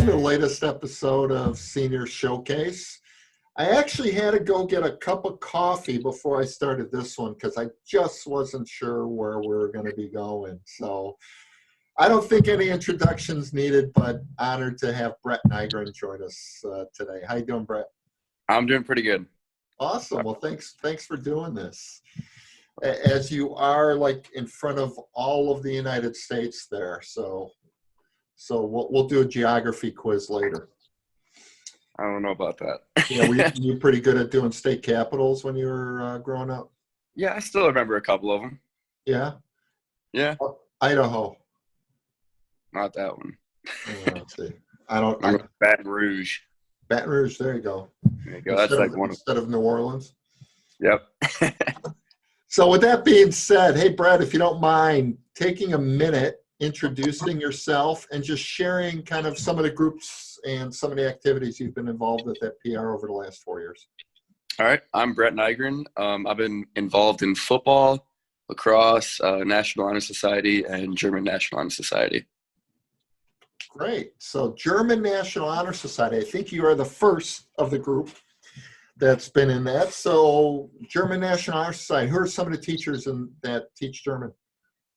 to the latest episode of Senior Showcase. I actually had to go get a cup of coffee before I started this one because I just wasn't sure where we were going to be going. So I don't think any introductions needed, but honored to have Brett Nygren join us today. How you doing, Brett? I'm doing pretty good. Awesome. Well, thanks for doing this. As you are like in front of all of the United States there, so we'll do a geography quiz later. I don't know about that. Yeah, were you pretty good at doing state capitals when you were growing up? Yeah, I still remember a couple of them. Yeah? Yeah. Idaho. Not that one. Let's see. I Baton Rouge. Baton Rouge, there you go. There you go. That's like one instead of New Orleans. Yep. So with that being said, hey, Brett, if you don't mind taking a minute, introducing yourself and just sharing kind of some of the groups and some of the activities you've been involved with at PR over the last 4 years. All right. I'm Brett Nygren. I've been involved in football, lacrosse, National Honor Society, and German National Honor Society. Great. So German National Honor Society, I think you are the first of the group that's been in that. So German National Honor Society, who are some of the teachers that teach German?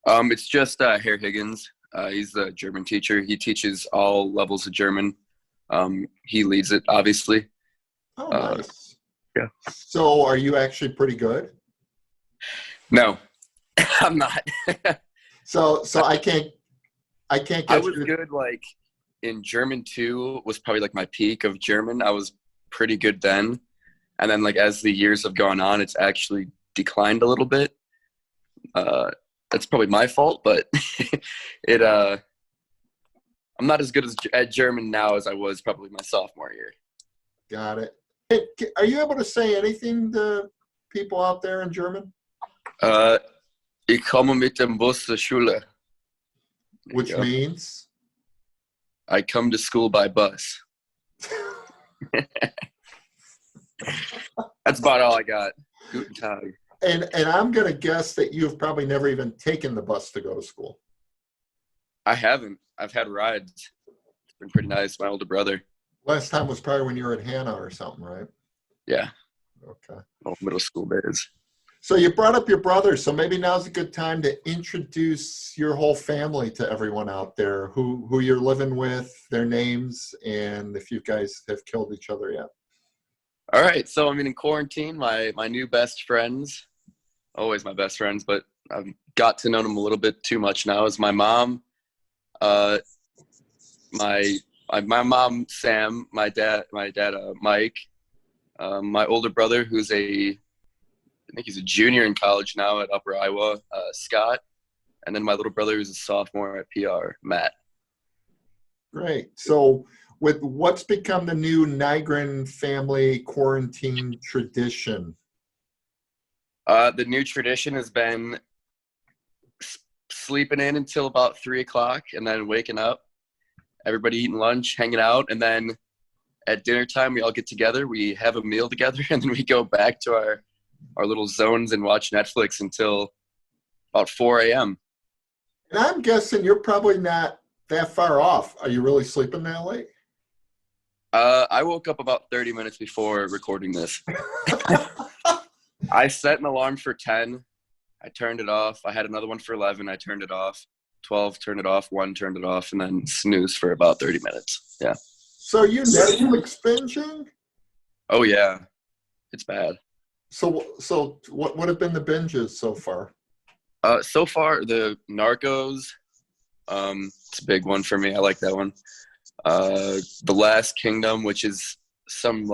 It's just Herr Higgins. He's the German teacher. He teaches all levels of German. He leads it, obviously. Oh, nice. Yeah. So are you actually pretty good? No, I'm not. So I can't get I was good, like, in German 2 was probably, like, my peak of German. I was pretty good then. And then, like, as the years have gone on, it's actually declined a little bit. That's probably my fault, but I'm not as good at German now as I was probably my sophomore year. Got it. Hey, are you able to say anything to people out there in German? Ich komme mit dem Bus zur Schule. Which means? I come to school by bus. That's about all I got. Guten Tag. And I'm going to guess that you've probably never even taken the bus to go to school. I haven't. I've had rides. It's been pretty nice. My older brother. Last time was probably when you were at Hannah or something, right? Yeah. Okay. Oh, middle school days. So you brought up your brother, so maybe now's a good time to introduce your whole family to everyone out there, who you're living with, their names, and if you guys have killed each other yet. All right. So I'm in quarantine. My new best friends, always my best friends, but I've got to know them a little bit too much now, is my mom, my mom, Sam, my dad, Mike, my older brother, who's I think he's a junior in college now at Upper Iowa, Scott, and then my little brother who's a sophomore at PR, Matt. Great. So with what's become the new Nygren family quarantine tradition? The new tradition has been sleeping in until about 3 o'clock and then waking up, everybody eating lunch, hanging out, and then at dinner time we all get together, we have a meal together, and then we go back to our little zones and watch Netflix until about 4 a.m. And I'm guessing you're probably not that far off. Are you really sleeping that late? I woke up about 30 minutes before recording this. I set an alarm for 10. I turned it off. I had another one for 11. I turned it off. 12, turned it off. 1, turned it off. And then snooze for about 30 minutes. Yeah. So you Netflix binging? Oh, yeah. It's bad. So what have been the binges so far? So far, the Narcos. It's a big one for me. I like that one. The Last Kingdom, which is some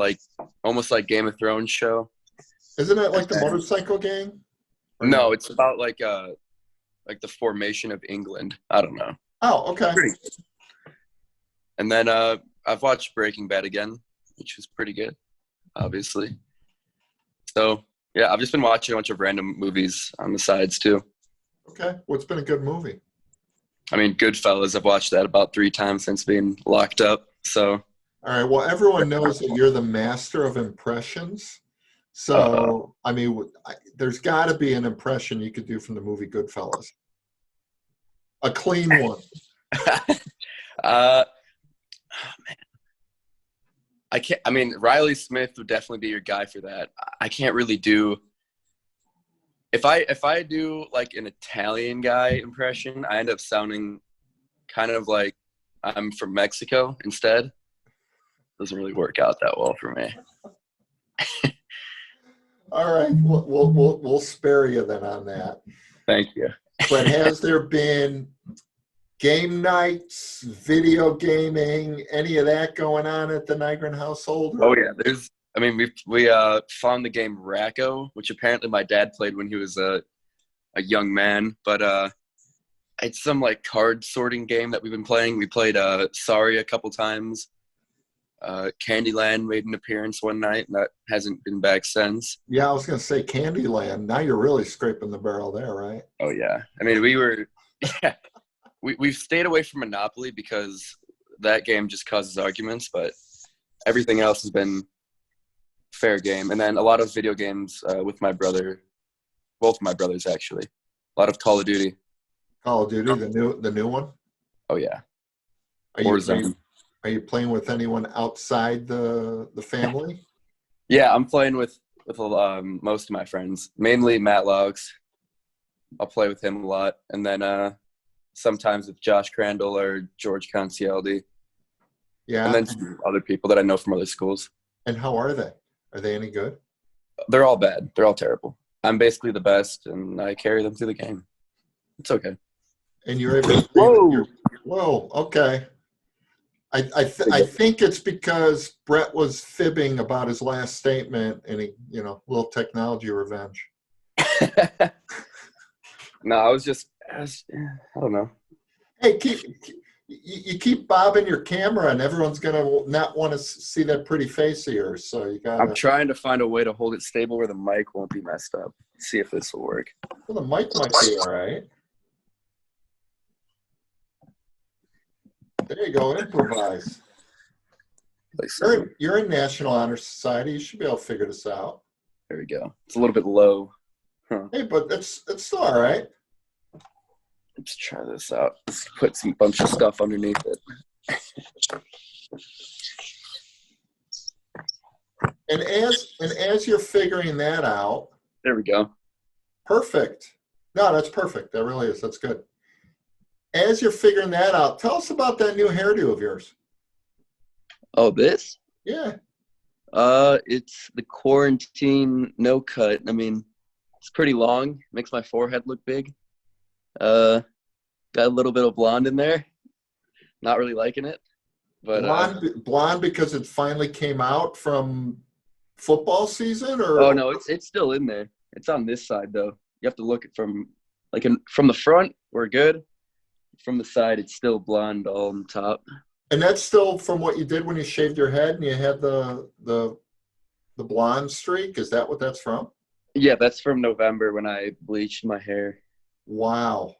almost like Game of Thrones show. Isn't it like the motorcycle gang? No, it's about like the formation of England. I don't know. Oh, okay. And then I've watched Breaking Bad again, which is pretty good, obviously. So, yeah, I've just been watching a bunch of random movies on the sides, too. Okay. What's been a good movie? I mean, Goodfellas, I've watched that about 3 times since being locked up, so. All right. Well, everyone knows that you're the master of impressions. So, I mean, there's got to be an impression you could do from the movie Goodfellas. A clean one. Man, I can't. I mean, Riley Smith would definitely be your guy for that. I can't really do. If I do like an Italian guy impression, I end up sounding kind of like I'm from Mexico instead. Doesn't really work out that well for me. All right, we'll spare you then on that. Thank you. But has there been game nights, video gaming, any of that going on at the Nygren household? Oh yeah, there's. I mean, we found the game Racco, which apparently my dad played when he was a young man. But it's some like card sorting game that we've been playing. We played Sorry a couple times. Candyland made an appearance one night, and that hasn't been back since. Yeah, I was going to say Candyland. Now you're really scraping the barrel there, right? Oh yeah, I mean we've stayed away from Monopoly because that game just causes arguments, but everything else has been fair game. And then a lot of video games with my brother, both my brothers actually. A lot of Call of Duty. Call of Duty, the new one. Oh yeah. Are you playing with anyone outside the family? Yeah, I'm playing with most of my friends, mainly Matt Logs. I'll play with him a lot, and then sometimes with Josh Crandall or George Concialdi. Yeah, and then some other people that I know from other schools. And how are they? Are they any good? They're all bad. They're all terrible. I'm basically the best, and I carry them through the game. It's okay. And you're able to whoa, okay. I think it's because Brett was fibbing about his last statement, and he, little technology revenge. No, I don't know. Hey, you keep bobbing your camera, and everyone's gonna not want to see that pretty face of yours. So you got. I'm trying to find a way to hold it stable where the mic won't be messed up. See if this will work. Well, the mic might be all right. There you go. Improvise. You're in National Honor Society. You should be able to figure this out. There we go. It's a little bit low. Huh. Hey, but it's still all right. Let's try this out. Let's put some bunch of stuff underneath it. And as you're figuring that out. There we go. Perfect. No, that's perfect. That really is. That's good. As you're figuring that out, tell us about that new hairdo of yours. Oh, this? Yeah. It's the quarantine no cut. I mean, it's pretty long. Makes my forehead look big. Got a little bit of blonde in there. Not really liking it. But blonde because it finally came out from football season, or? Oh no, it's still in there. It's on this side though. You have to look at from the front. We're good. From the side, it's still blonde all on top. And that's still from what you did when you shaved your head and you had the blonde streak? Is that what that's from? Yeah, that's from November when I bleached my hair. Wow.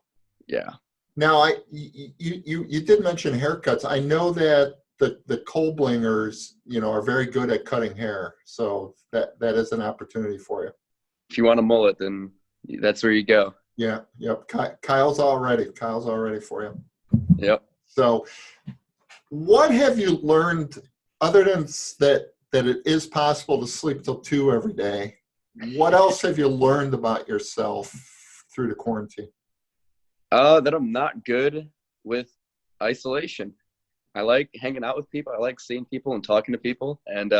Yeah. Now, you did mention haircuts. I know that the Kolblingers, are very good at cutting hair. So that is an opportunity for you. If you want a mullet, then that's where you go. Yeah. Yep. Kyle's all ready for you. Yep. So what have you learned other than that it is possible to sleep till 2 every day? What else have you learned about yourself through the quarantine? That I'm not good with isolation. I like hanging out with people. I like seeing people and talking to people. And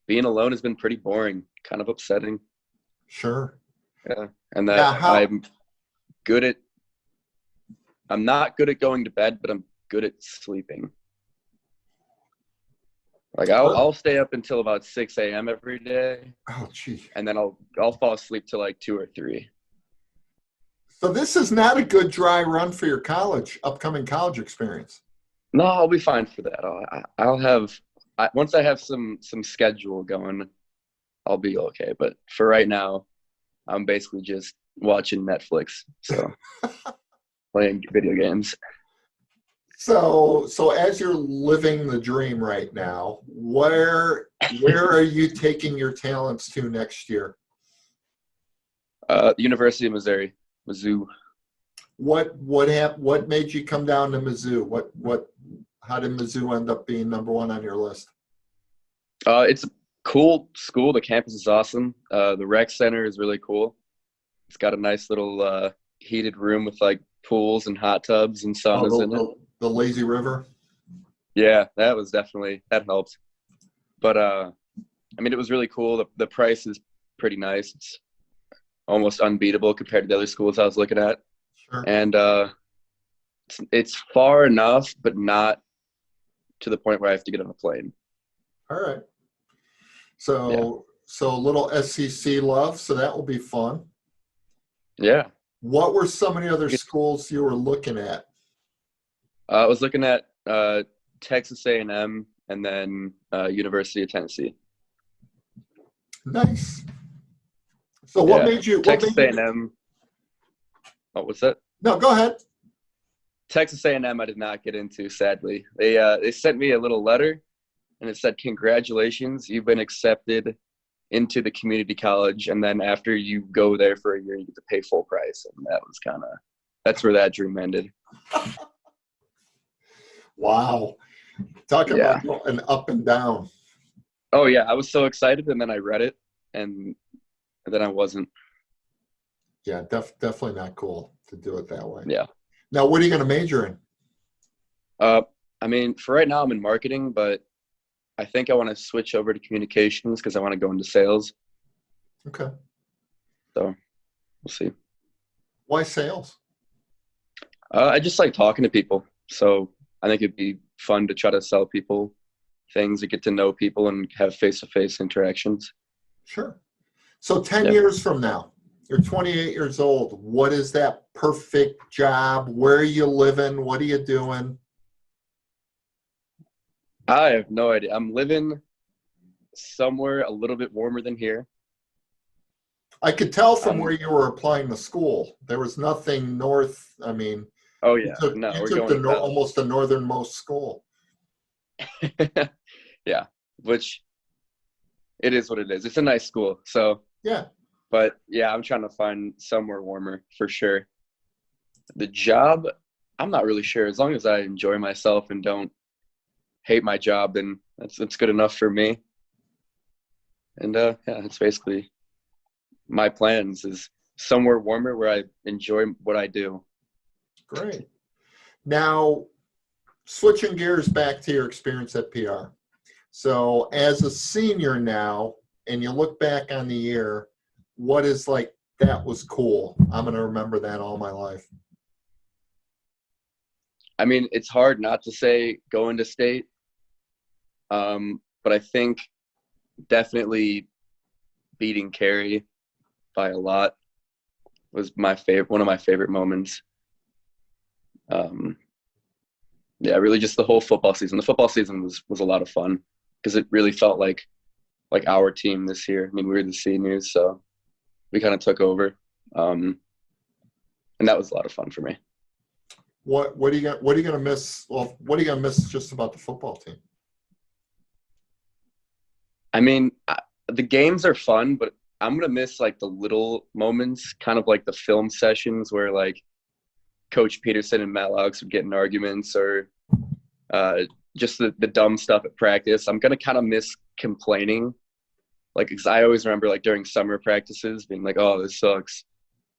being alone has been pretty boring, kind of upsetting. Sure. Yeah. And that I'm not good at going to bed, but I'm good at sleeping. Like I'll stay up until about 6 a.m. every day. Oh, gee. And then I'll fall asleep till like 2 or 3. So this is not a good dry run for your upcoming college experience. No, I'll be fine for that. Once I have some schedule going, I'll be okay. But for right now, I'm basically just watching Netflix, so playing video games. So as you're living the dream right now, where are you taking your talents to next year? University of Missouri, Mizzou. What made you come down to Mizzou? How did Mizzou end up being number 1 on your list? It's a cool school. The campus is awesome. The rec center is really cool. It's got a nice little heated room with like pools and hot tubs and Oh, saunas in it. the lazy river. Yeah, that helped. But I mean, it was really cool. The price is pretty nice. It's almost unbeatable compared to the other schools I was looking at. Sure. And it's far enough, but not to the point where I have to get on a plane. All right. So a little SEC love, so that will be fun. Yeah. What were some of the other schools you were looking at? I was looking at Texas A&M and then University of Tennessee. Nice. So what made you Texas A&M? Oh, what's that? No, go ahead. Texas A&M I did not get into, sadly. They sent me a little letter, and it said, "Congratulations, you've been accepted into the community college, and then after you go there for a year, you get to pay full price." And that's where that dream ended. Wow. Talking about an up and down. Oh, yeah. I was so excited, and then I read it, and then I wasn't. Yeah, definitely not cool to do it that way. Yeah. Now, what are you going to major in? I mean, for right now, I'm in marketing, but I think I want to switch over to communications because I want to go into sales. Okay. So we'll see. Why sales? I just like talking to people. So I think it'd be fun to try to sell people things, to get to know people and have face-to-face interactions. Sure. So 10 years from now, you're 28 years old. What is that perfect job? Where are you living? What are you doing? I have no idea. I'm living somewhere a little bit warmer than here. I could tell from where you were applying to school. There was nothing north. I mean, oh yeah, you took almost the northernmost school. Yeah, which it is what it is. It's a nice school. So yeah. But yeah, I'm trying to find somewhere warmer for sure. The job, I'm not really sure. As long as I enjoy myself and don't hate my job, then that's good enough for me. And yeah, that's basically my plans, is somewhere warmer where I enjoy what I do. Great. Now, switching gears back to your experience at PR. So as a senior now, and you look back on the year, what is like, that was cool, I'm going to remember that all my life? I mean, it's hard not to say going to state. But I think definitely beating Carey by a lot was one of my favorite moments. Yeah, really just the whole football season. The football season was a lot of fun because it really felt like our team this year. I mean, we were the seniors, so we kind of took over. And that was a lot of fun for me. What are you gonna miss? Well, what are you gonna miss just about the football team? I mean, the games are fun, but I'm going to miss like the little moments, kind of like the film sessions where like Coach Peterson and Matt Laux would get in arguments, or just the dumb stuff at practice. I'm going to kind of miss complaining. Like, 'cause I always remember like during summer practices being like, "Oh, this sucks,"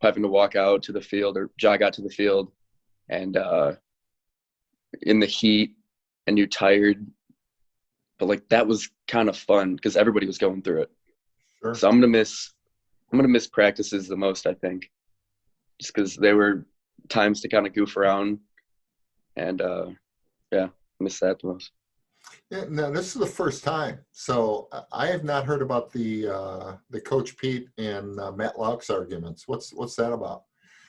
having to walk out to the field or jog out to the field and in the heat and you're tired. But like that was kind of fun because everybody was going through it. Sure. So I'm gonna miss practices the most, I think, just because they were times to kind of goof around, and yeah, miss that the most. Yeah, now this is the first time, so I have not heard about the Coach Pete and Matt Laux arguments. What's that about?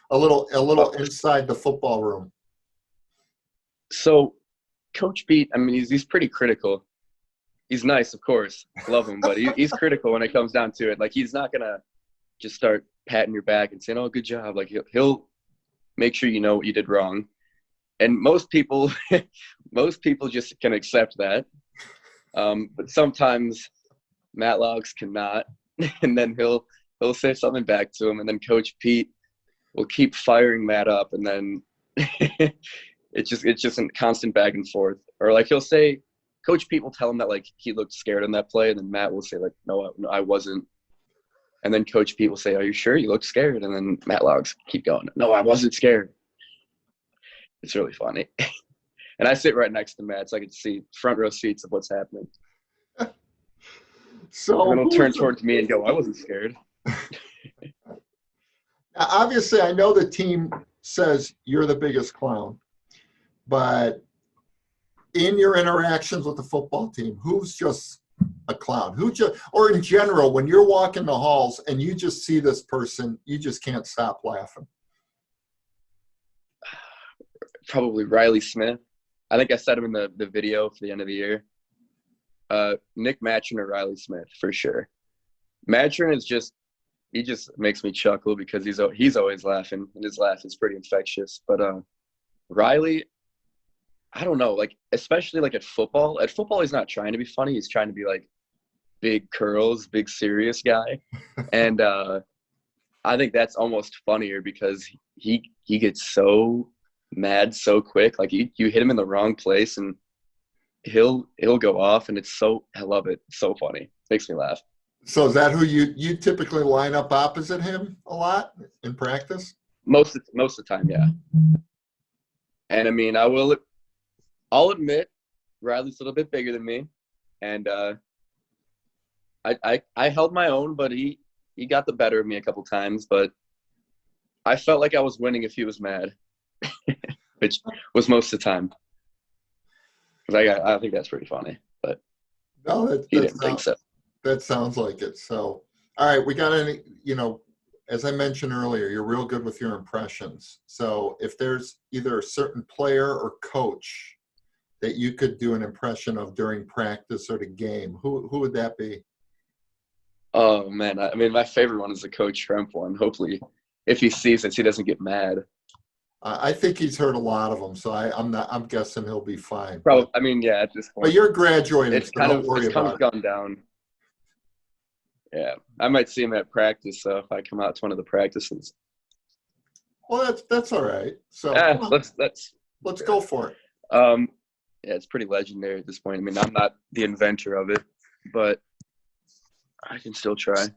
A little inside the football room. So, Coach Pete, I mean, he's pretty critical. He's nice, of course, love him, but he's critical when it comes down to it. Like, he's not gonna just start patting your back and saying, "Oh, good job." Like, he'll make sure you know what you did wrong. And most people just can accept that. But sometimes Matt Laux cannot, and then he'll say something back to him, and then Coach Pete will keep firing Matt up, and then it's just a constant back and forth. Or like he'll say Coach Pete will tell him that like he looked scared on that play, and then Matt will say like, no, I wasn't. And then Coach Pete will say, are you sure you looked scared? And then Matt Logs keep going, no, I wasn't scared. It's really funny. And I sit right next to Matt, so I can see front row seats of what's happening. So and then he'll turn towards me and go, I wasn't scared. Now, obviously, I know the team says you're the biggest clown, but in your interactions with the football team, who's just a clown? Or in general, when you're walking the halls and you just see this person, you just can't stop laughing? Probably Riley Smith. I think I said him in the video for the end of the year. Nick Matrin or Riley Smith for sure. Matrin he just makes me chuckle because he's always laughing, and his laugh is pretty infectious. But Riley, I don't know, like especially like at football. At football, he's not trying to be funny. He's trying to be like big curls, big serious guy, and I think that's almost funnier because he gets so mad so quick. Like you hit him in the wrong place and he'll go off, and I love it. It's so funny. Makes me laugh. So is that who you typically line up opposite him a lot in practice? Most of the time, yeah. And I mean, I'll admit Riley's a little bit bigger than me, and I held my own, but he got the better of me a couple times. But I felt like I was winning if he was mad, which was most of the time. I think that's pretty funny, but no, he didn't think so. That sounds like it. So, all right, we got any, as I mentioned earlier, you're real good with your impressions. So if there's either a certain player or coach that you could do an impression of during practice or the game, who would that be? Oh man, I mean, my favorite one is the Coach Shrimp one. Hopefully, if he sees it, he doesn't get mad. I think he's heard a lot of them, so I'm guessing he'll be fine. Probably. I mean, yeah, at this point. But you're graduating, it's kind of gone down. Yeah, I might see him at practice if I come out to one of the practices. Well, that's all right. So let's go for it. Yeah, it's pretty legendary at this point. I mean, I'm not the inventor of it, but I can still try.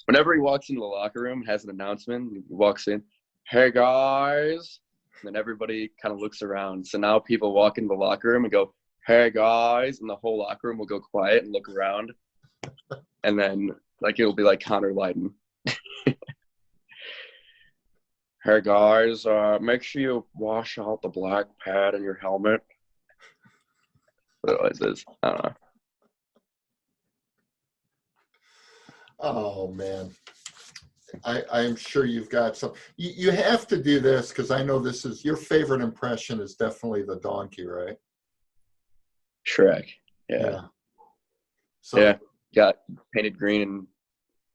Whenever he walks into the locker room, has an announcement, he walks in, hey guys, and then everybody kind of looks around. So now people walk into the locker room and go, hey guys, and the whole locker room will go quiet and look around. And then it'll be like Connor Lydon. Hey guys, make sure you wash out the black pad in your helmet. What it always is. I don't know. Oh man. I'm sure you've got some. You have to do this because I know this is your favorite impression is definitely the donkey, right? Shrek. Yeah. So, yeah. Got painted green and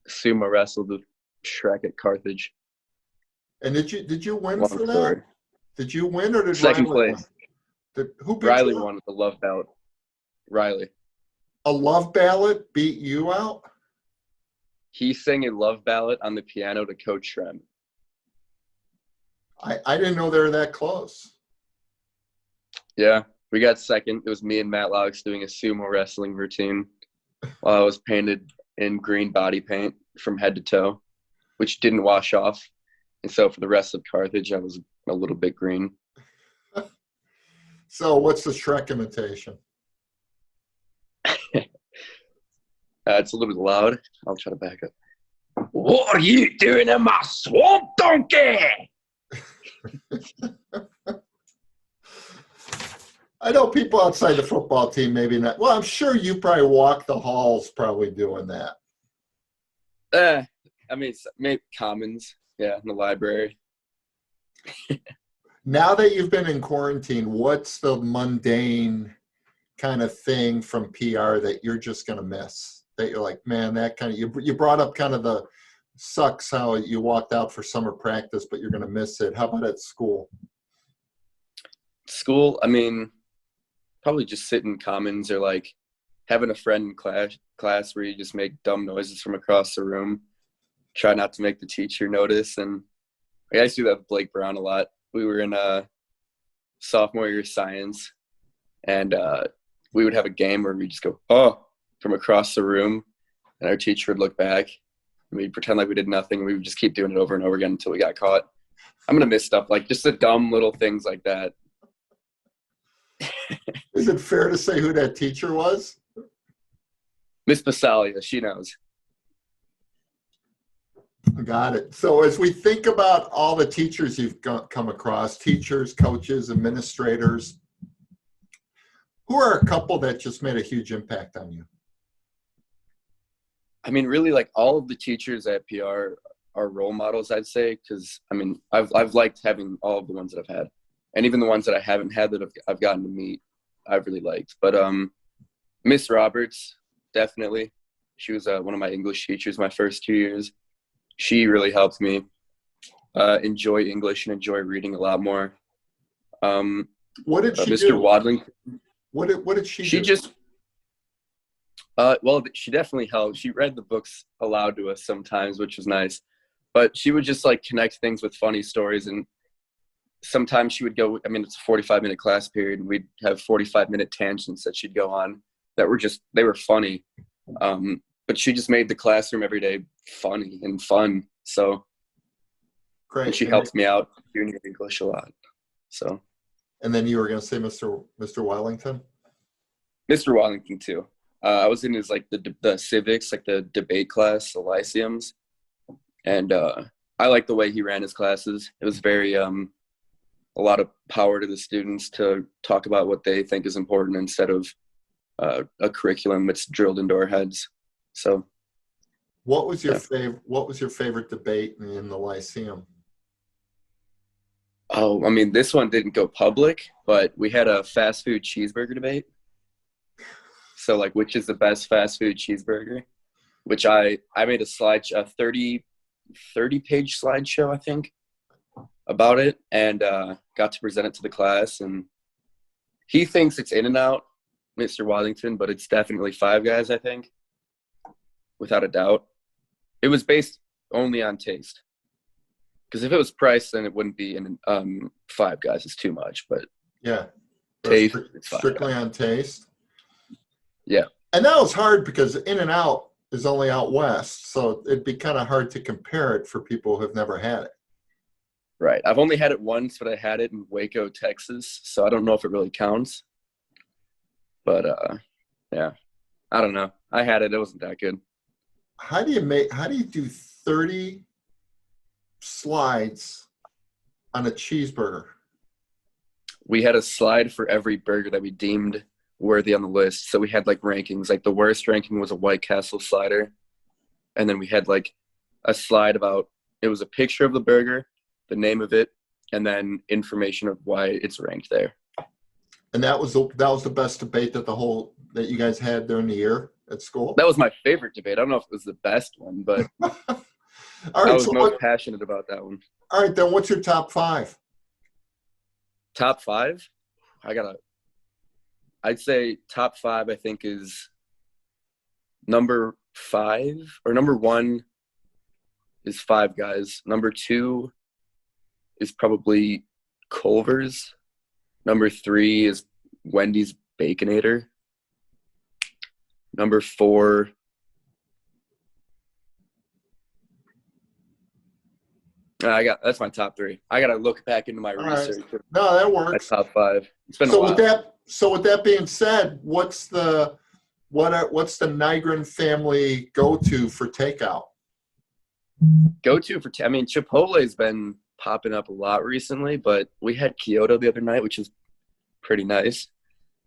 sumo wrestled with Shrek at Carthage. And did you win Long for story. that? Did you win or did second Riley place? Who beat Riley you won with the love ballot. Riley. A love ballad beat you out? He sang a love ballad on the piano to Coach Shrimp. I didn't know they were that close. Yeah, we got second. It was me and Matt Logs doing a sumo wrestling routine while I was painted in green body paint from head to toe, which didn't wash off. And so for the rest of Carthage, I was a little bit green. So what's the Shrek imitation? It's a little bit loud. I'll try to back up. What are you doing in my swamp, donkey? I know people outside the football team maybe not. Well, I'm sure you probably walk the halls probably doing that. I mean, maybe Commons, yeah, in the library. Now that you've been in quarantine, what's the mundane kind of thing from PR that you're just going to miss? That you're like, man, that kind of, you brought up kind of the sucks how you walked out for summer practice, but you're going to miss it. How about at school? School, I mean, probably just sit in Commons or like having a friend in class where you just make dumb noises from across the room. Try not to make the teacher notice. And I used to do that with Blake Brown a lot. We were in sophomore year science, and we would have a game where we just go, oh, from across the room, and our teacher would look back, and we'd pretend like we did nothing, and we would just keep doing it over and over again until we got caught. I'm going to miss stuff like just the dumb little things like that. Is it fair to say who that teacher was? Miss Basalia, she knows. Got it. So as we think about all the teachers you've come across, teachers, coaches, administrators, who are a couple that just made a huge impact on you? I mean, really, like all of the teachers at PR are role models, I'd say, because I mean, I've liked having all of the ones that I've had, and even the ones that I haven't had that I've gotten to meet, I've really liked. But Miss Roberts, definitely, she was one of my English teachers my first 2 years. She really helped me enjoy English and enjoy reading a lot more. What did she Mr. do? Wadling. What did she do? She just, well, she definitely helped. She read the books aloud to us sometimes, which was nice. But she would just like connect things with funny stories. And sometimes she would go, I mean, it's a 45-minute class period, and we'd have 45-minute tangents that she'd go on that were just, they were funny. But she just made the classroom every day funny and fun. So Great. And she helped me out doing English a lot. So. And then you were going to say Mr. Wellington? Mr. Wellington too. I was in his like the civics, like the debate class, the lyceums, and I liked the way he ran his classes. It was very a lot of power to the students to talk about what they think is important instead of a curriculum that's drilled into our heads. So, what was your favorite debate in the lyceum? Oh, I mean, this one didn't go public, but we had a fast food cheeseburger debate. So, like, which is the best fast food cheeseburger? Which I made a 30-page slideshow, I think, about it, and got to present it to the class. And he thinks it's In-N-Out, Mr. Waddington, but it's definitely Five Guys, I think, without a doubt. It was based only on taste. Because if it was price, then it wouldn't be in Five Guys. It's too much, but yeah, taste, strictly on taste. Yeah, and that was hard because In-N-Out is only out west, so it'd be kind of hard to compare it for people who have never had it. Right. I've only had it once, but I had it in Waco, Texas, so I don't know if it really counts. But yeah, I don't know. I had it. It wasn't that good. How do you do 30 slides on a cheeseburger? We had a slide for every burger that we deemed worthy on the list. So we had like rankings. Like the worst ranking was a White Castle slider. And then we had like a slide about, it was a picture of the burger, the name of it, and then information of why it's ranked there. And that was the best debate that you guys had during the year at school? That was my favorite debate. I don't know if it was the best one, but all right, I was most passionate about that one. All right, then what's your top 5? Top 5? I'd say top 5, I think, is number 1 is Five Guys. Number 2 is probably Culver's. Number 3 is Wendy's Baconator. Number 4, that's my top 3. I gotta look back into my research. Right. No, that works. My top 5. It's been a while. With that being said, what's the Nygren family go-to for takeout? I mean, Chipotle's been popping up a lot recently, but we had Kyoto the other night, which is pretty nice.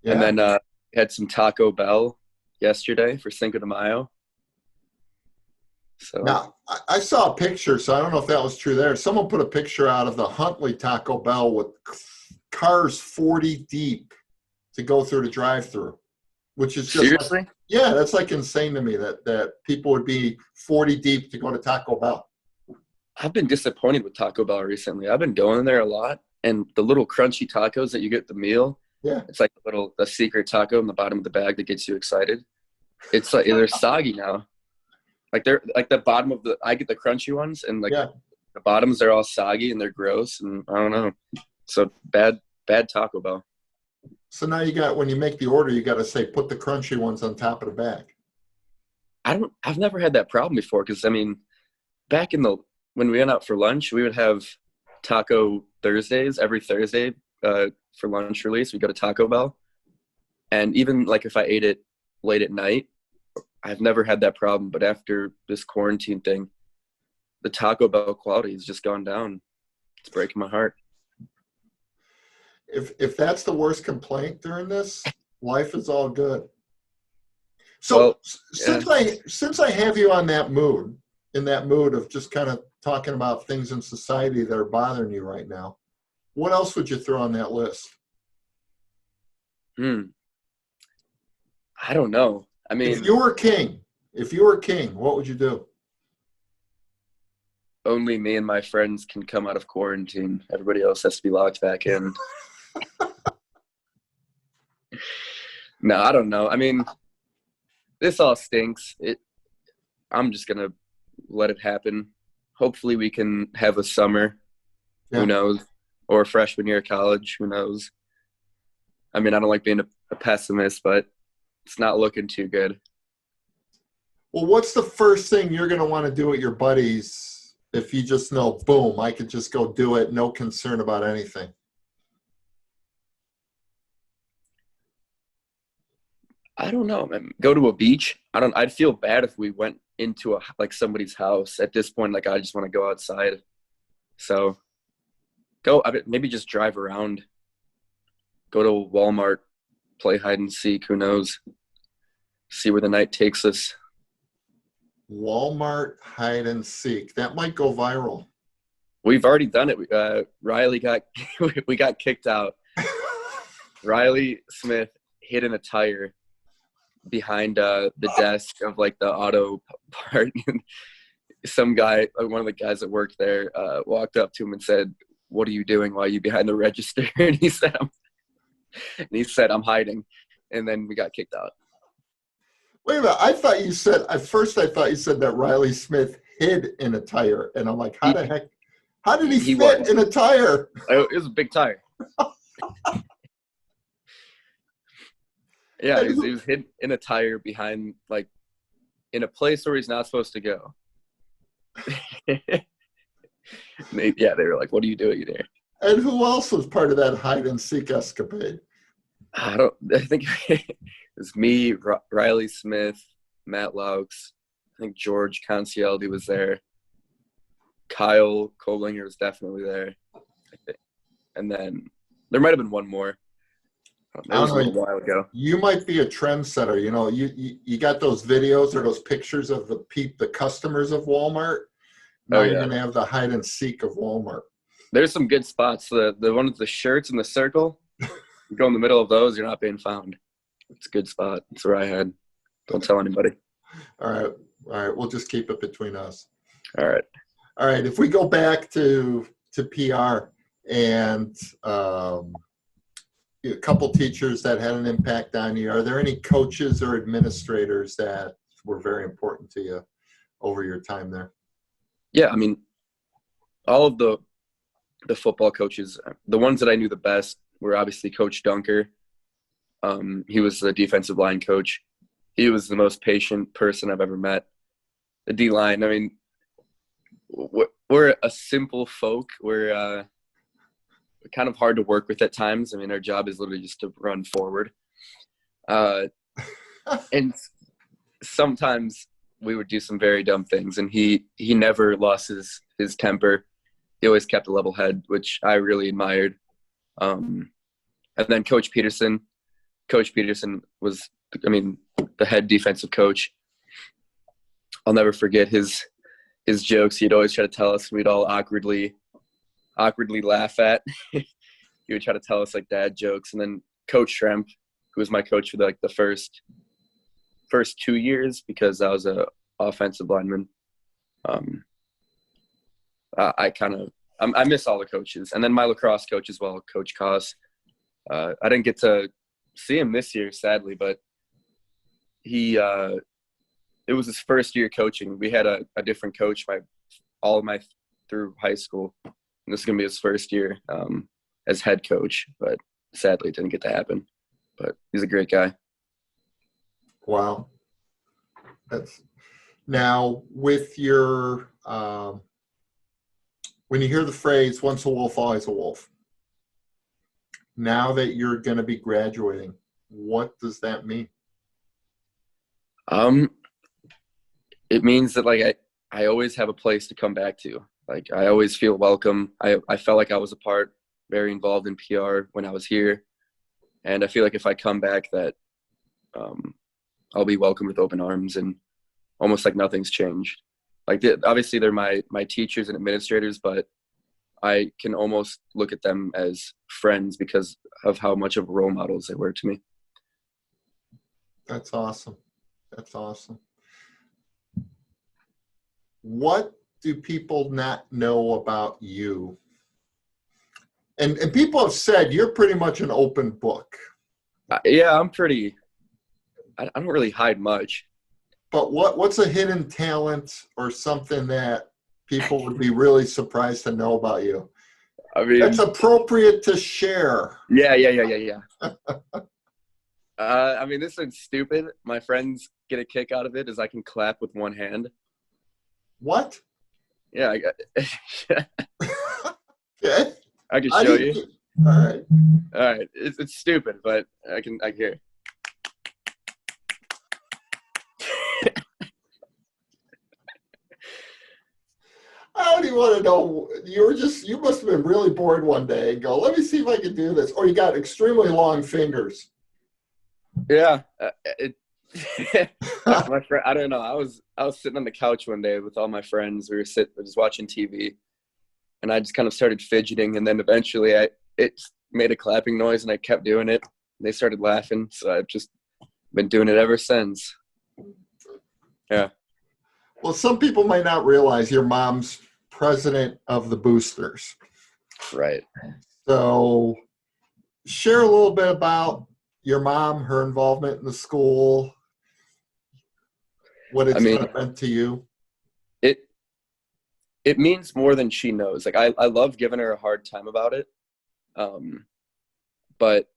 Yeah. And then had some Taco Bell yesterday for Cinco de Mayo. So now I saw a picture, so I don't know if that was true there. Someone put a picture out of the Huntley Taco Bell with cars 40 deep to go through the drive-through, which is just seriously? Yeah, that's like insane to me that people would be 40 deep to go to Taco Bell. I've been disappointed with Taco Bell recently. I've been going there a lot, and the little crunchy tacos that you get at the meal, yeah, it's like a secret taco in the bottom of the bag that gets you excited. It's like they're soggy now. Like they're like the bottom of I get the crunchy ones, and the bottoms they're all soggy and they're gross, and I don't know. So bad Taco Bell. So now you got, when you make the order, you got to say, put the crunchy ones on top of the bag. I've never had that problem before because, I mean, back when we went out for lunch, we would have Taco Thursdays every Thursday for lunch release. We go to Taco Bell. And even like if I ate it late at night, I've never had that problem. But after this quarantine thing, the Taco Bell quality has just gone down. It's breaking my heart. If that's the worst complaint during this, life is all good. So since I have you on that mood, in that mood of just kind of talking about things in society that are bothering you right now, what else would you throw on that list? I don't know. I mean, if you were king, what would you do? Only me and my friends can come out of quarantine. Everybody else has to be locked back in. No, I don't know. I mean, this all stinks. I'm just going to let it happen. Hopefully we can have a summer. Yeah. Who knows? Or a freshman year of college. Who knows? I mean, I don't like being a pessimist, but it's not looking too good. Well, what's the first thing you're going to want to do with your buddies if you just know, boom, I could just go do it, no concern about anything? I don't know, man. Go to a beach. I'd feel bad if we went into somebody's house at this point. Like, I just want to go outside. So maybe just drive around, go to Walmart, play hide and seek. Who knows? See where the night takes us. Walmart hide and seek. That might go viral. We've already done it. Riley we got kicked out. Riley Smith hid in a tire behind the desk of like the auto part. Some guy, one of the guys that worked there, walked up to him and said, "What are you doing? Why are you behind the register?" And he said, "I'm hiding." And then we got kicked out. Wait a minute. At first I thought you said that Riley Smith hid in a tire. And I'm like, how did he fit in a tire? It was a big tire. Yeah, he was hid in a tire behind, like, in a place where he's not supposed to go. They were like, "What are you doing there?" And who else was part of that hide and seek escapade? I think it was me, Riley Smith, Matt Laux. I think George Concialdi was there. Kyle Koblinger was definitely there, I think. And then there might have been one more. That was a little while ago. You might be a trendsetter. You know, you got those videos or those pictures of the customers of Walmart. Now you're going to have the hide and seek of Walmart. There's some good spots. The one with the shirts in the circle. You go in the middle of those, you're not being found. It's a good spot. It's where I had. Don't tell anybody. All right. We'll just keep it between us. All right. If we go back to PR and a couple teachers that had an impact on you, are there any coaches or administrators that were very important to you over your time there? Yeah, I mean, all of the football coaches, the ones that I knew the best were obviously Coach Dunker. He was the defensive line coach. He was the most patient person I've ever met. The D-line, I mean, we're a simple folk. We're kind of hard to work with at times. I mean, our job is literally just to run forward. And sometimes we would do some very dumb things, and he never lost his temper. He always kept a level head, which I really admired. And then Coach Peterson was, I mean, the head defensive coach. I'll never forget his jokes. He'd always try to tell us, we'd all awkwardly laugh at. He would try to tell us like dad jokes. And then Coach Schremp, who was my coach for the first 2 years, because I was a offensive lineman. I miss all the coaches. And then my lacrosse coach as well, Coach Koss. I didn't get to see him this year, sadly, but it was his first year coaching. We had a different coach through high school. And this is going to be his first year as head coach, but sadly it didn't get to happen. but he's a great guy. Wow. That's now with your when you hear the phrase "once a wolf, always a wolf." Now that you're going to be graduating, what does that mean? It means that like I always have a place to come back to. Like I always feel welcome. I felt like I was very involved in PR when I was here, and I feel like if I come back, that I'll be welcomed with open arms and almost like nothing's changed. Like obviously they're my teachers and administrators, but I can almost look at them as friends because of how much of role models they were to me. That's awesome. That's awesome. What do people not know about you? And people have said you're pretty much an open book. Yeah, I'm pretty. I don't really hide much. But what's a hidden talent or something that people would be really surprised to know about you? I mean, that's appropriate to share. Yeah. I mean, this is stupid. My friends get a kick out of it as I can clap with one hand. What? Yeah, I got. Okay. I can show you. All right. It's stupid, but I can hear. I don't even want to know. You must have been really bored one day and go, let me see if I can do this. Or you got extremely long fingers. Yeah. My friend, I don't know. I was sitting on the couch one day with all my friends. We were just watching TV, and I just kind of started fidgeting, and then eventually it made a clapping noise, and I kept doing it. They started laughing, so I've just been doing it ever since. Yeah. Well, some people might not realize your mom's president of the Boosters. Right. So share a little bit about your mom, her involvement in the school, what it's meant to you. It means more than she knows. Like I love giving her a hard time about it. But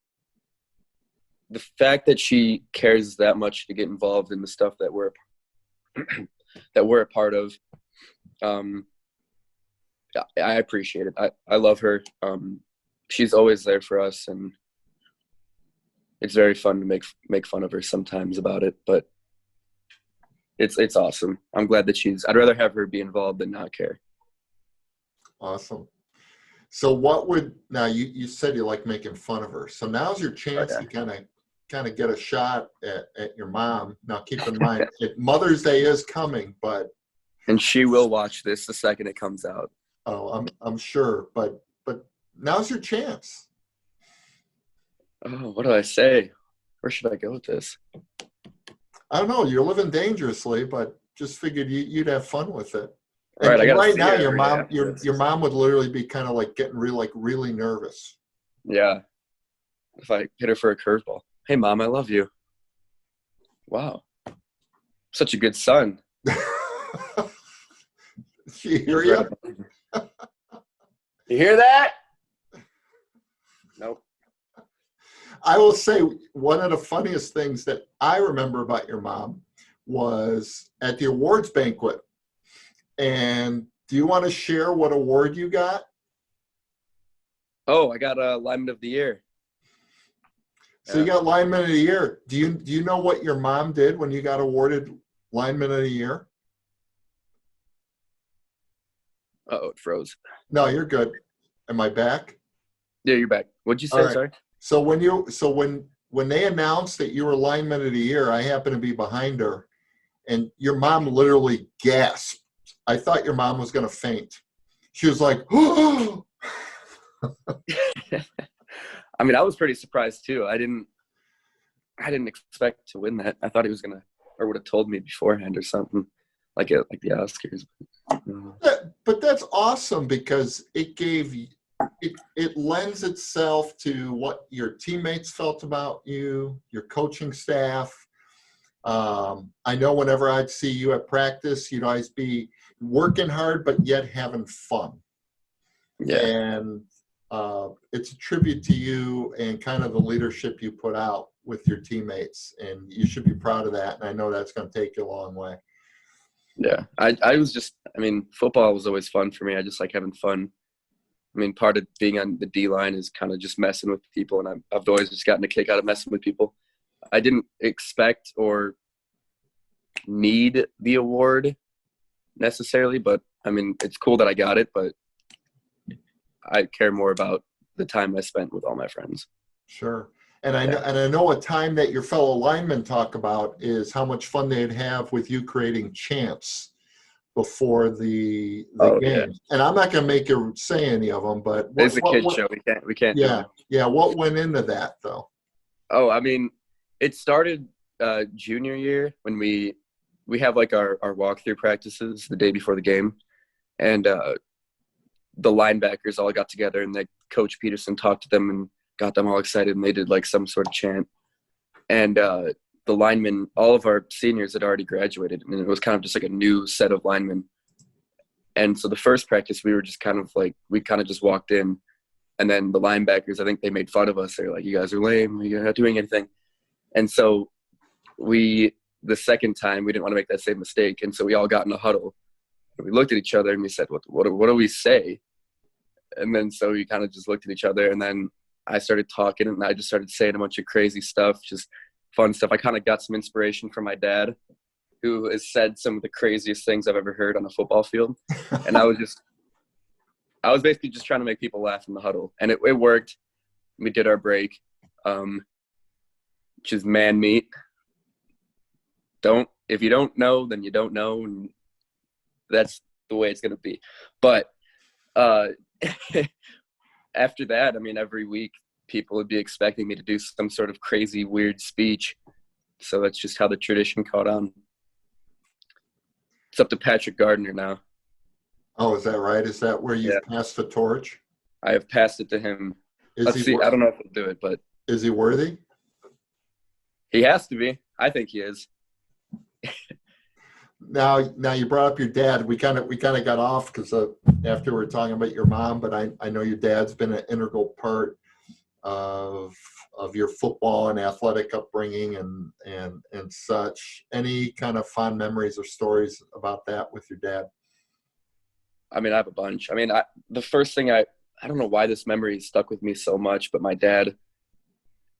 the fact that she cares that much to get involved in the stuff that we're a part of, I appreciate it. I love her. She's always there for us, and it's very fun to make fun of her sometimes about it, but it's awesome. I'm glad that I'd rather have her be involved than not care. Awesome. So now you said you like making fun of her. So now's your chance to kind of get a shot at your mom. Now keep in mind, Mother's Day is coming, and she will watch this the second it comes out. Oh, I'm sure, but now's your chance. Oh, what do I say? Where should I go with this? I don't know. You're living dangerously, but just figured you'd have fun with it. All right, right now, your mom would literally be kind of like getting really nervous. Yeah. If I hit her for a curveball. Hey, Mom, I love you. Wow. Such a good son. She hear you? You hear that? Nope. I will say one of the funniest things that I remember about your mom was at the awards banquet. And do you want to share what award you got? Oh, I got a Lineman of the Year. So you got Lineman of the Year. Do you know what your mom did when you got awarded Lineman of the Year? Uh-oh, it froze. No, you're good. Am I back? Yeah, you're back. What'd you say? Right. Sorry. So when they announced that you were Lineman of the Year, I happened to be behind her, and your mom literally gasped. I thought your mom was going to faint. She was like, "Oh!" I mean, I was pretty surprised too. I didn't expect to win that. I thought he was gonna, or would have told me beforehand or something, like the Oscars. But that's awesome because it lends itself to what your teammates felt about you, your coaching staff. I know whenever I'd see you at practice, you'd always be working hard, but yet having fun. Yeah. And it's a tribute to you and kind of the leadership you put out. with your teammates, and you should be proud of that. And I know that's going to take you a long way. Yeah, I was just, I mean, football was always fun for me. I just like having fun. I mean, part of being on the D line is kind of just messing with people, and I've always just gotten a kick out of messing with people. I didn't expect or need the award necessarily, but I mean, it's cool that I got it, but I care more about the time I spent with all my friends. Sure. And I know a time that your fellow linemen talk about is how much fun they'd have with you creating chants before the game. Yeah. And I'm not going to make you say any of them, but it's a kid show. We can't do it. Yeah. What went into that though? Oh, I mean, it started junior year when we have like our walkthrough practices the day before the game, and the linebackers all got together, and Coach Peterson talked to them and got them all excited, and they did like some sort of chant. And the linemen, all of our seniors had already graduated, and it was kind of just like a new set of linemen. And so the first practice, we were just kind of like, we kind of just walked in, and then the linebackers, I think they made fun of us. They're like, "You guys are lame. You're not doing anything." And so the second time, we didn't want to make that same mistake. And so we all got in a huddle, and we looked at each other and we said, what do we say? And then so we kind of just looked at each other, and then I started talking, and I just started saying a bunch of crazy stuff, just fun stuff. I kind of got some inspiration from my dad, who has said some of the craziest things I've ever heard on a football field. And I was basically just trying to make people laugh in the huddle, and it worked. We did our break, which is man meat. If you don't know, then you don't know, and that's the way it's going to be. But after that, I mean, every week people would be expecting me to do some sort of crazy, weird speech. So that's just how the tradition caught on. It's up to Patrick Gardner now. Oh, is that right? Is that where you've passed the torch? I have passed it to him. Let's see. I don't know if he'll do it, but is he worthy? He has to be. I think he is. Now you brought up your dad. We kind of got off because after we were talking about your mom, but I know your dad's been an integral part of your football and athletic upbringing and such. Any kind of fond memories or stories about that with your dad? I mean, I have a bunch. I mean, the first thing I don't know why this memory stuck with me so much, but my dad,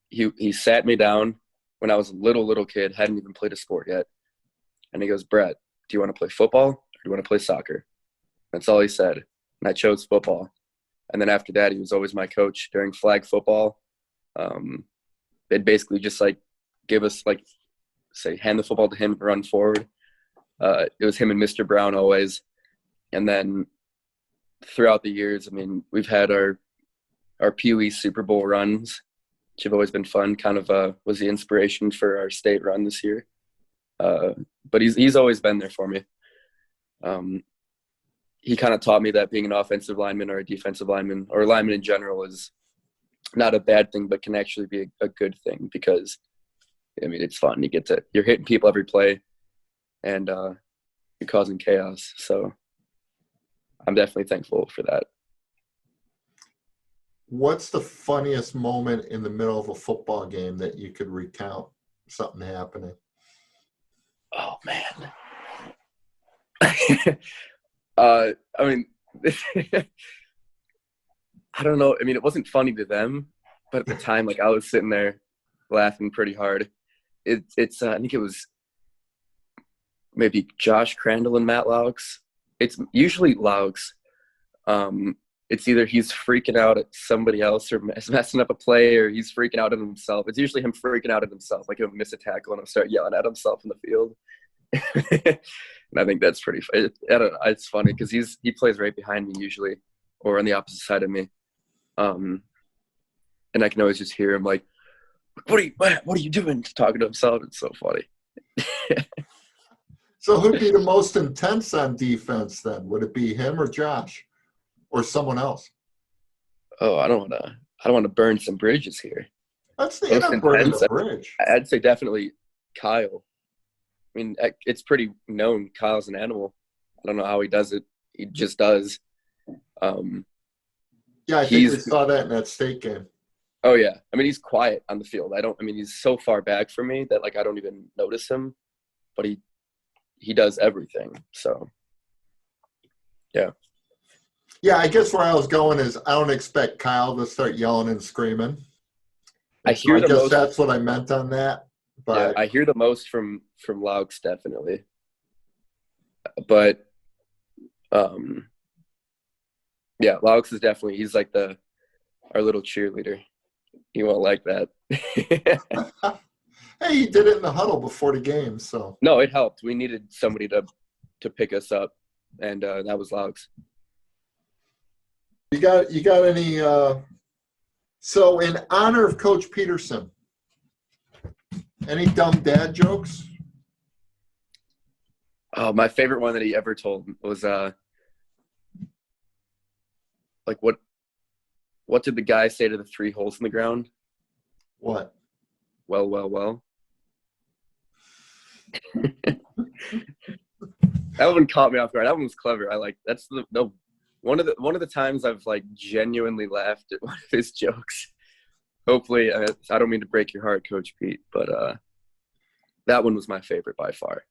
he sat me down when I was a little kid, hadn't even played a sport yet. And he goes, "Brett, do you want to play football or do you want to play soccer?" That's all he said. And I chose football. And then after that, he was always my coach during flag football. They'd basically just like give us like, say, hand the football to him and run forward. It was him and Mr. Brown always. And then throughout the years, I mean, we've had our Pee-wee Super Bowl runs, which have always been fun. Kind of was the inspiration for our state run this year. But he's always been there for me. He kind of taught me that being an offensive lineman or a defensive lineman or a lineman in general is not a bad thing, but can actually be a good thing because, I mean, it's fun. You're hitting people every play, and you're causing chaos. So I'm definitely thankful for that. What's the funniest moment in the middle of a football game that you could recount something happening? Oh, man. I mean, I don't know. I mean, it wasn't funny to them, but at the time, like, I was sitting there laughing pretty hard. It's I think it was maybe Josh Crandall and Matt Laux. It's usually Laux. It's either he's freaking out at somebody else or messing up a play, or he's freaking out at himself. It's usually him freaking out at himself, like he'll miss a tackle and he'll start yelling at himself in the field. And I think that's pretty funny. I don't know, it's funny because he plays right behind me usually, or on the opposite side of me. And I can always just hear him like, what are you doing? Talking to himself. It's so funny. So who'd be the most intense on defense then? Would it be him or Josh or someone else? Oh, I don't want to burn some bridges here. That's the end of burning the bridge. I'd say definitely Kyle. I mean, it's pretty known. Kyle's an animal. I don't know how he does it. He just does. Yeah, I think we saw that in that state game. Oh yeah. I mean, he's quiet on the field. He's so far back from me that like I don't even notice him, but he does everything. So yeah. Yeah, I guess where I was going is I don't expect Kyle to start yelling and screaming. I So I hear the guess most. that's what I meant on that. Yeah, But I hear the most from Laux, definitely. But yeah, Laux is definitely, he's like our little cheerleader. He won't like that. hey, he did it in the huddle before the game, so No, it helped. We needed somebody to pick us up, and that was Laux. you got any so in honor of Coach Peterson, any dumb dad jokes? Oh, my favorite one that he ever told was like what did the guy say to the 3 holes in the ground? What? Well, well, well. That one caught me off guard. That one was clever. I like that's the one of the times I've like genuinely laughed at one of his jokes. Hopefully, I don't mean to break your heart, Coach Pete, but that one was my favorite by far.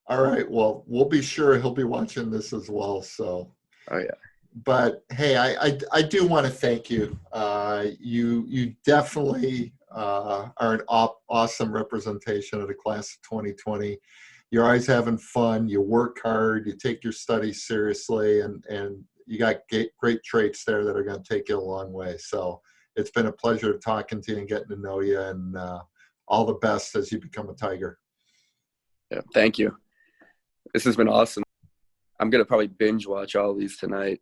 All right. Well, we'll be sure he'll be watching this as well. So. Oh yeah. But hey, I do want to thank you. You definitely are an awesome representation of the class of 2020. You're always having fun. You work hard. You take your studies seriously, and you got great traits there that are going to take you a long way. So it's been a pleasure talking to you and getting to know you, and all the best as you become a Tiger. Yeah, thank you. This has been awesome. I'm gonna probably binge watch all these tonight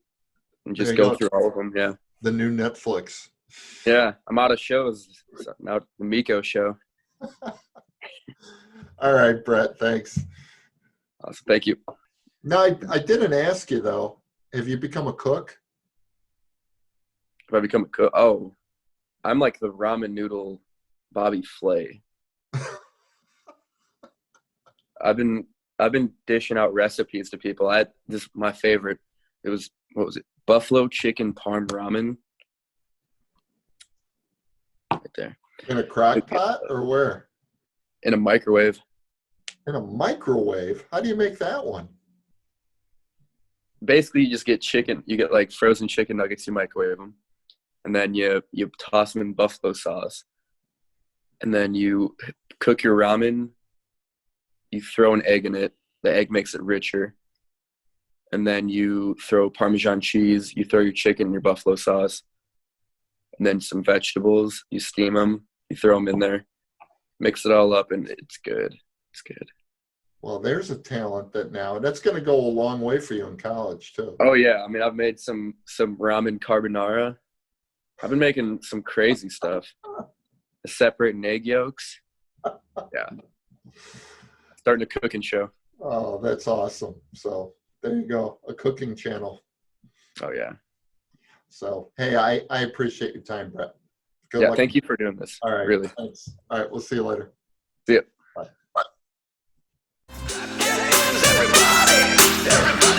and just go through all of them. Yeah. The new Netflix. Yeah, I'm out of shows. So now the Miko show. All right, Brett. Thanks. Awesome. Thank you. No, I didn't ask you though. Have you become a cook? If I become a cook, I'm like the ramen noodle Bobby Flay. I've been dishing out recipes to people. My favorite. It was, what was it? Buffalo chicken parm ramen. Right there. In a crock pot or where? In a microwave. In a microwave? How do you make that one? Basically, you just get chicken. You get like frozen chicken nuggets. You microwave them, and then you toss them in buffalo sauce, and then you cook your ramen. You throw an egg in it. The egg makes it richer. And then you throw Parmesan cheese. You throw your chicken, your buffalo sauce, and then some vegetables. You steam them. You throw them in there. Mix it all up, and it's good. It's good. Well, there's a talent that's going to go a long way for you in college too. Oh yeah, I mean, I've made some ramen carbonara. I've been making some crazy stuff. Separating egg yolks. Yeah. Starting a cooking show. Oh, that's awesome. So there you go, a cooking channel. Oh yeah. So hey, I appreciate your time, Brett. Good luck. Thank you for doing this. All right, really. Thanks. All right, we'll see you later. See ya. Bye. Everybody.